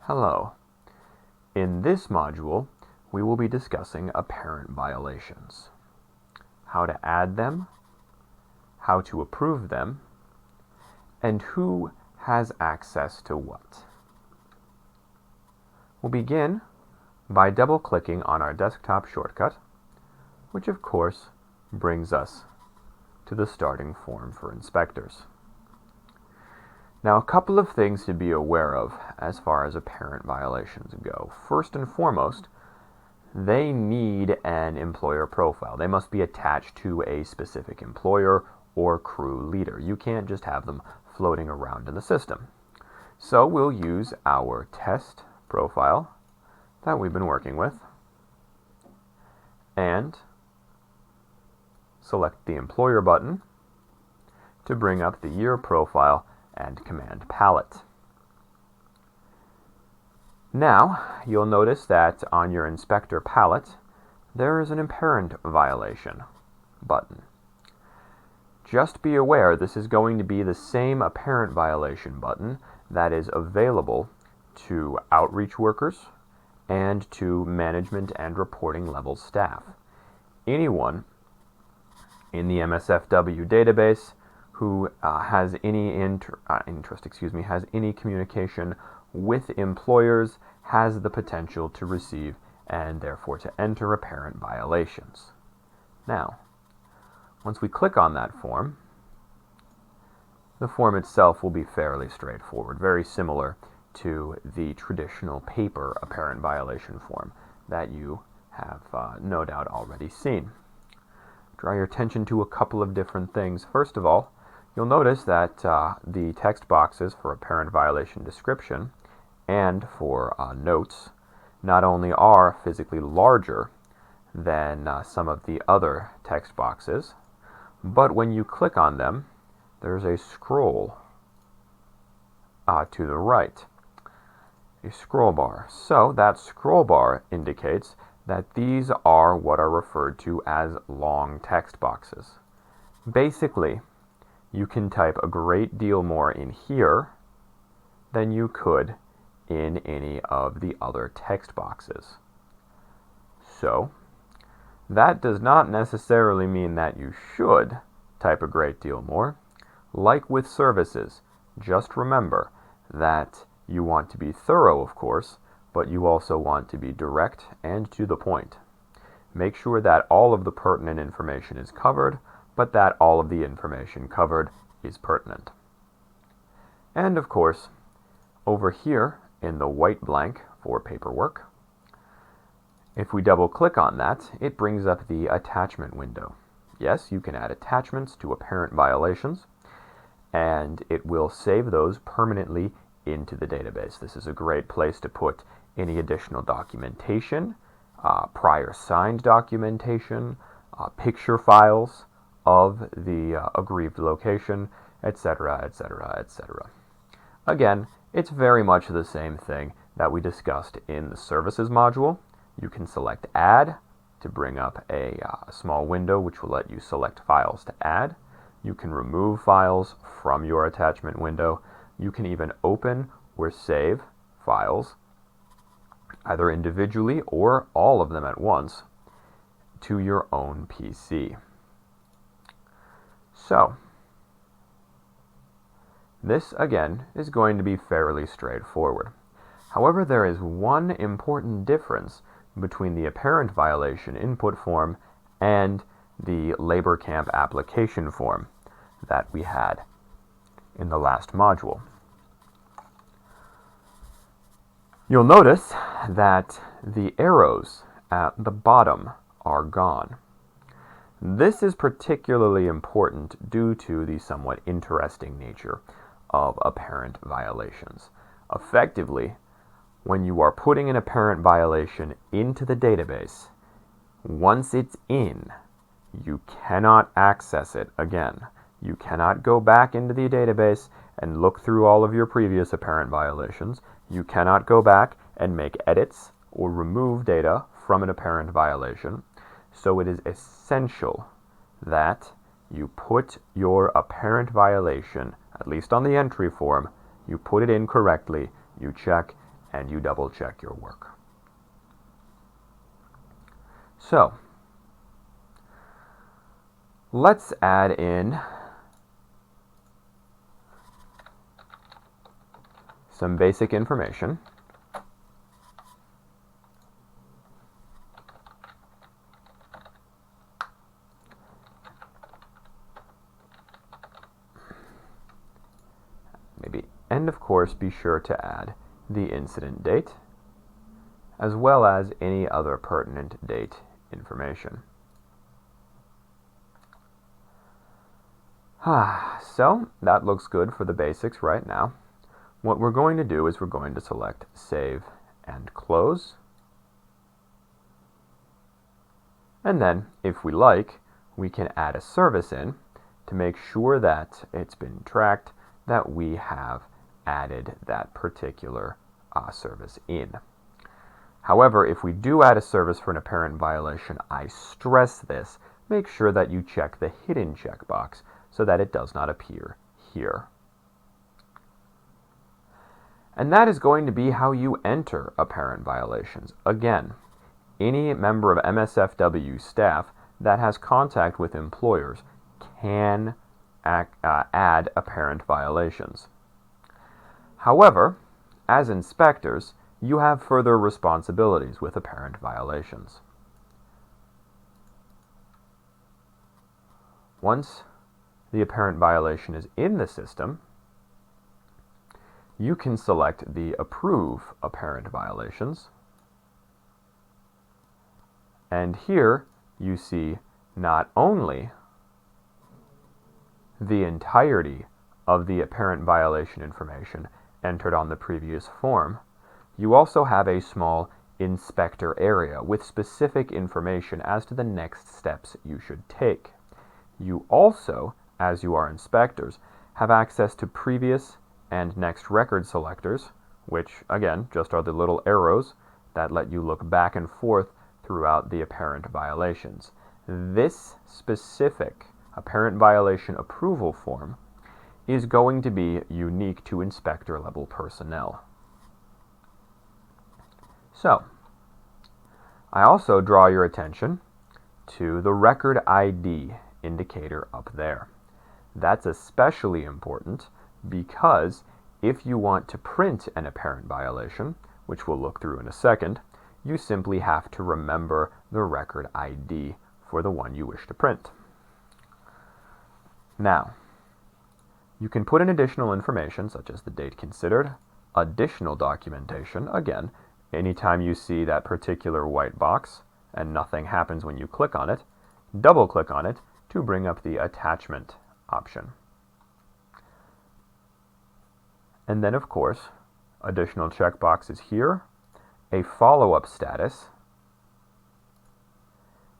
Hello. In this module, we will be discussing apparent violations, how to add them, how to approve them, and who has access to what. We'll begin by double-clicking on our desktop shortcut, which of course brings us to the starting form for inspectors. Now, a couple of things to be aware of as far as apparent violations go. First and foremost, they need an employer profile. They must be attached to a specific employer or crew leader. You can't just have them floating around in the system. So we'll use our test profile that we've been working with and select the employer button to bring up the year profile and command palette. Now, you'll notice that on your inspector palette, there is an apparent violation button. Just be aware this is going to be the same apparent violation button that is available to outreach workers and to management and reporting level staff. Anyone in the MSFW database who has any has any communication with employers has the potential to receive and therefore to enter apparent violations. Now, once we click on that form, the form itself will be fairly straightforward, very similar to the traditional paper apparent violation form that you have no doubt already seen. Draw your attention to a couple of different things. First of all, you'll notice that the text boxes for apparent violation description and for notes not only are physically larger than some of the other text boxes, but when you click on them, there's a scroll to the right, a scroll bar. So that scroll bar indicates that these are what are referred to as long text boxes. Basically, you can type a great deal more in here than you could in any of the other text boxes. So, that does not necessarily mean that you should type a great deal more. Like with services, just remember that you want to be thorough, of course, but you also want to be direct and to the point. Make sure that all of the pertinent information is covered, but that all of the information covered is pertinent. And of course, over here in the white blank for paperwork, if we double click on that, it brings up the attachment window. Yes, you can add attachments to apparent violations, and it will save those permanently into the database. This is a great place to put any additional documentation, prior signed documentation, picture files of the aggrieved location, etc., etc., etc. Again, it's very much the same thing that we discussed in the services module. You can select add to bring up a small window which will let you select files to add. You can remove files from your attachment window. You can even open or save files, either individually or all of them at once, to your own PC. So, this again is going to be fairly straightforward. However, there is one important difference between the apparent violation input form and the labor camp application form that we had in the last module. You'll notice that the arrows at the bottom are gone. This is particularly important due to the somewhat interesting nature of apparent violations. Effectively, when you are putting an apparent violation into the database, once it's in, you cannot access it again. You cannot go back into the database and look through all of your previous apparent violations. You cannot go back and make edits or remove data from an apparent violation. So it is essential that you put your apparent violation, at least on the entry form, you put it in correctly, you check, and you double check your work. So, let's add in some basic information. And of course, be sure to add the incident date, as well as any other pertinent date information. So that looks good for the basics right now. What we're going to do is we're going to select Save and Close. And then, if we like, we can add a service in to make sure that it's been tracked that we have added that particular service in. However, if we do add a service for an apparent violation, I stress this, make sure that you check the hidden checkbox so that it does not appear here. And that is going to be how you enter apparent violations. Again, any member of MSFW staff that has contact with employers can add apparent violations. However, as inspectors, you have further responsibilities with apparent violations. Once the apparent violation is in the system, you can select the Approve Apparent Violations. And here you see not only the entirety of the apparent violation information entered on the previous form, you also have a small inspector area with specific information as to the next steps you should take. You also, as you are inspectors, have access to previous and next record selectors, which again just are the little arrows that let you look back and forth throughout the apparent violations. This specific apparent violation approval form is going to be unique to inspector level personnel. So, I also draw your attention to the record ID indicator up there. That's especially important because if you want to print an apparent violation, which we'll look through in a second, you simply have to remember the record ID for the one you wish to print. Now, you can put in additional information such as the date considered, additional documentation. Again, anytime you see that particular white box and nothing happens when you click on it, double click on it to bring up the attachment option. And then of course, additional checkboxes here, a follow-up status,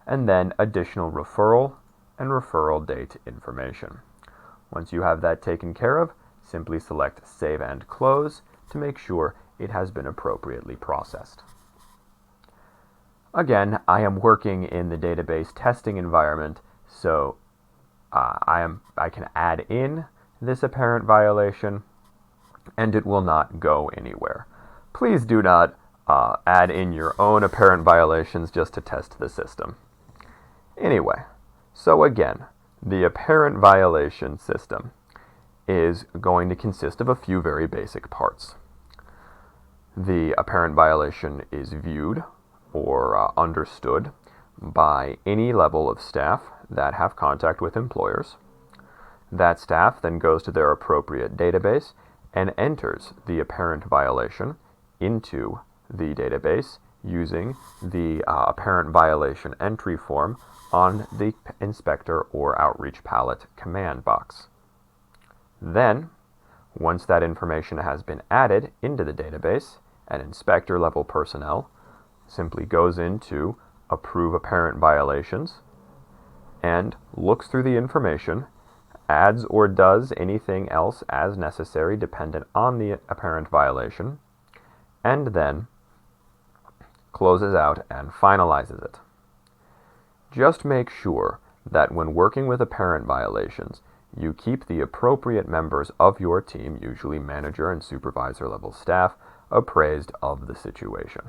and then additional referral and referral date information. Once you have that taken care of, simply select Save and Close to make sure it has been appropriately processed. Again, I am working in the database testing environment, so I can add in this apparent violation and it will not go anywhere. Please do not add in your own apparent violations just to test the system. Anyway, so again, the apparent violation system is going to consist of a few very basic parts. The apparent violation is viewed or understood by any level of staff that have contact with employers. That staff then goes to their appropriate database and enters the apparent violation into the database using the apparent violation entry form on the inspector or outreach palette command box. Then, once that information has been added into the database, an inspector level personnel simply goes into Approve Apparent Violations and looks through the information, adds or does anything else as necessary dependent on the apparent violation, and then closes out and finalizes it. Just make sure that when working with apparent violations, you keep the appropriate members of your team, usually manager and supervisor level staff, appraised of the situation.